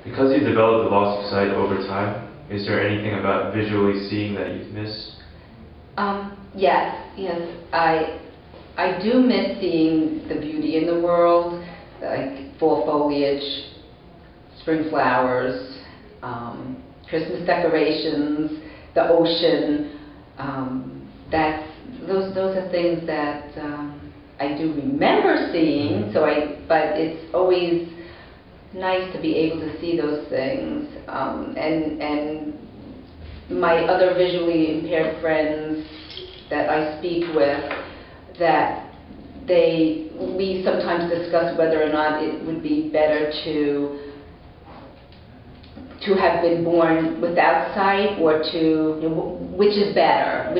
Because you developed the loss of sight over time, is there anything about visually seeing that you miss? Yes. I do miss seeing the beauty in the world, like fall foliage, spring flowers, Christmas decorations, the ocean. Those are things that I do remember seeing. But it's always nice to be able to see those things. And my other visually impaired friends that I speak with, we sometimes discuss whether or not it would be better to have been born without sight, or which is better,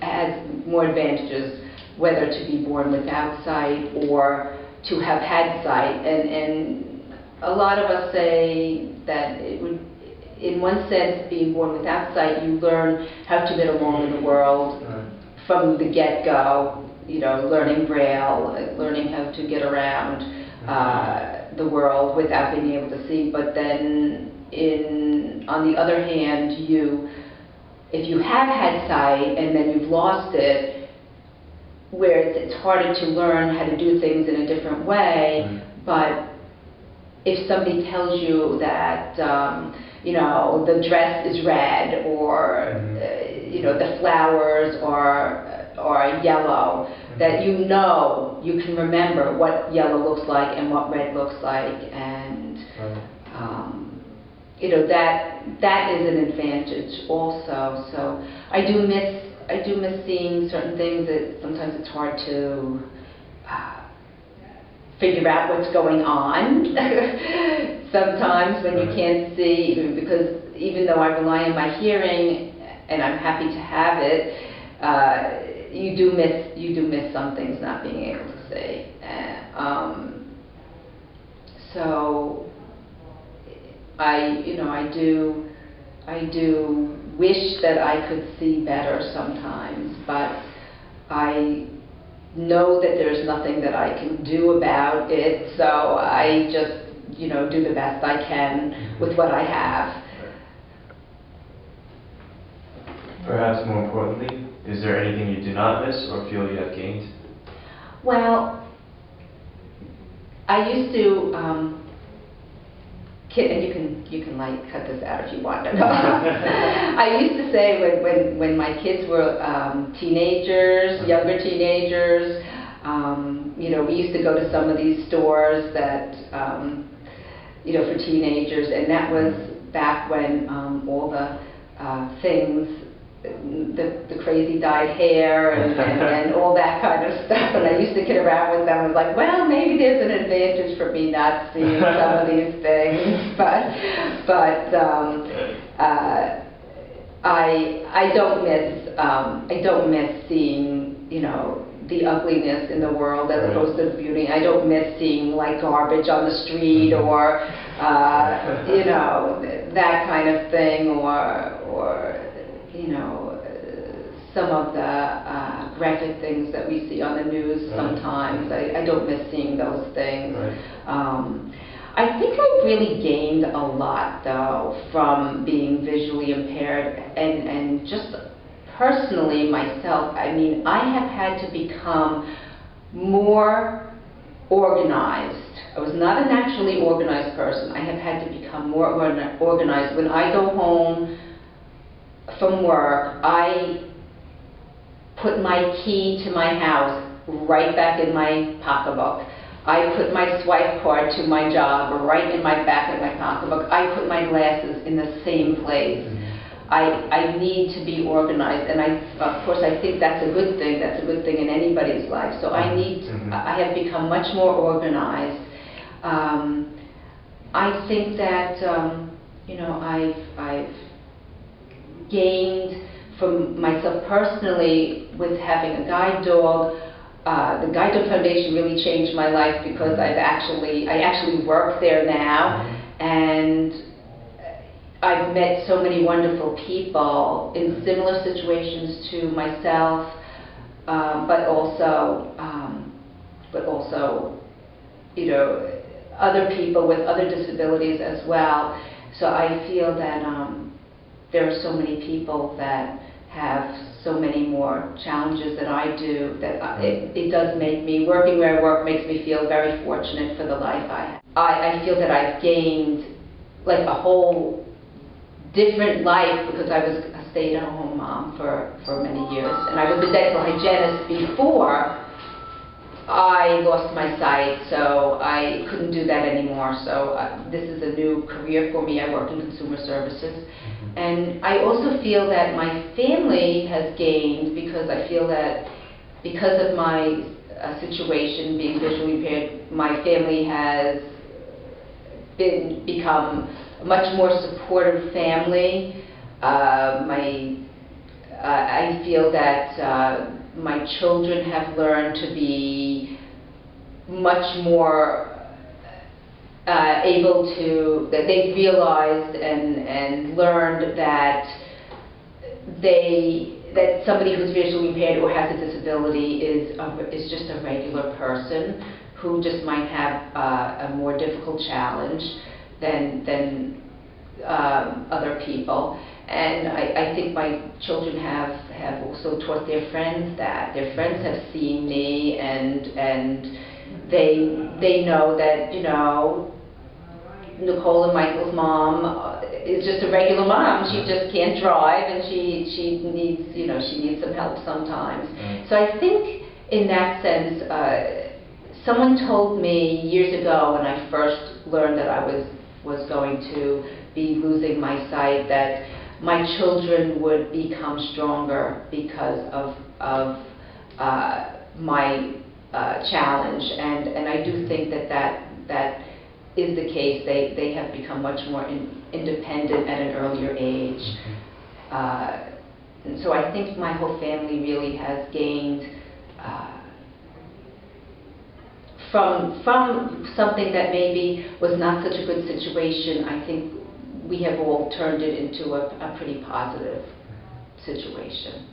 has more advantages, whether to be born without sight or to have had sight. And a lot of us say that it would, in one sense, being born without sight, you learn how to get along in the world from the get-go. Learning Braille, learning how to get around the world without being able to see. But then, on the other hand, if you have had sight and then you've lost it, where it's harder to learn how to do things in a different way. But if somebody tells you that the dress is red, or the flowers are yellow, that you can remember what yellow looks like and what red looks like, and that is an advantage also. So I do miss seeing certain things that sometimes it's hard to figure out what's going on. Sometimes when you can't see, because even though I rely on my hearing and I'm happy to have it, you do miss some things not being able to see. So I do wish that I could see better sometimes, but I know that there's nothing that I can do about it, so I just do the best I can with what I have. Perhaps more importantly, is there anything you do not miss or feel you have gained? Well, I used to, and you can like cut this out if you want. I used to say when my kids were teenagers, younger teenagers, we used to go to some of these stores that for teenagers, and that was back when all the things, the crazy dyed hair and all that kind of stuff, and I used to kid around with them. I was like, well, maybe there's an advantage for me not seeing some of these things, but I don't miss seeing the ugliness in the world as opposed to the beauty. I don't miss seeing like garbage on the street, or that kind of thing, or some of the graphic things that we see on the news sometimes. I don't miss seeing those things. I think I really gained a lot, though, from being visually impaired, and just personally myself. I mean, I have had to become more organized. I was not a naturally organized person. I have had to become more organized. When I go home from work, I put my key to my house right back in my pocketbook. I put my swipe card to my job right in my back of my pocketbook. I put my glasses in the same place. I need to be organized, and of course I think that's a good thing. That's a good thing in anybody's life. So I have become much more organized. I think that I've gained from myself personally with having a guide dog. The Guide Dog Foundation really changed my life, because I actually work there now, and I've met so many wonderful people in similar situations to myself, but also other people with other disabilities as well. So I feel that there are so many people that have so many more challenges than I do, that it does make me, working where I work makes me feel very fortunate for the life I have. I feel that I've gained like a whole different life because I was a stay-at-home mom for many years, and I was a dental hygienist before I lost my sight, so I couldn't do that anymore. So this is a new career for me. I work in consumer services. And I also feel that my family has gained, because I feel that because of my situation being visually impaired, my family has become a much more supportive family. I feel that my children have learned to be much more able to, that they've realized and learned that that somebody who's visually impaired or has a disability is just a regular person who just might have a more difficult challenge than other people. And I think my children have also taught their friends that. Their friends have seen me, and they know that, you know, Nicole and Michael's mom is just a regular mom. She just can't drive, and she needs, you know, she needs some help sometimes. So I think in that sense, someone told me years ago when I first learned that I was going to be losing my sight, that my children would become stronger because of my challenge, and I do think that is the case. They have become much more independent at an earlier age. And so I think my whole family really has gained from something that maybe was not such a good situation. I think we have all turned it into a pretty positive situation.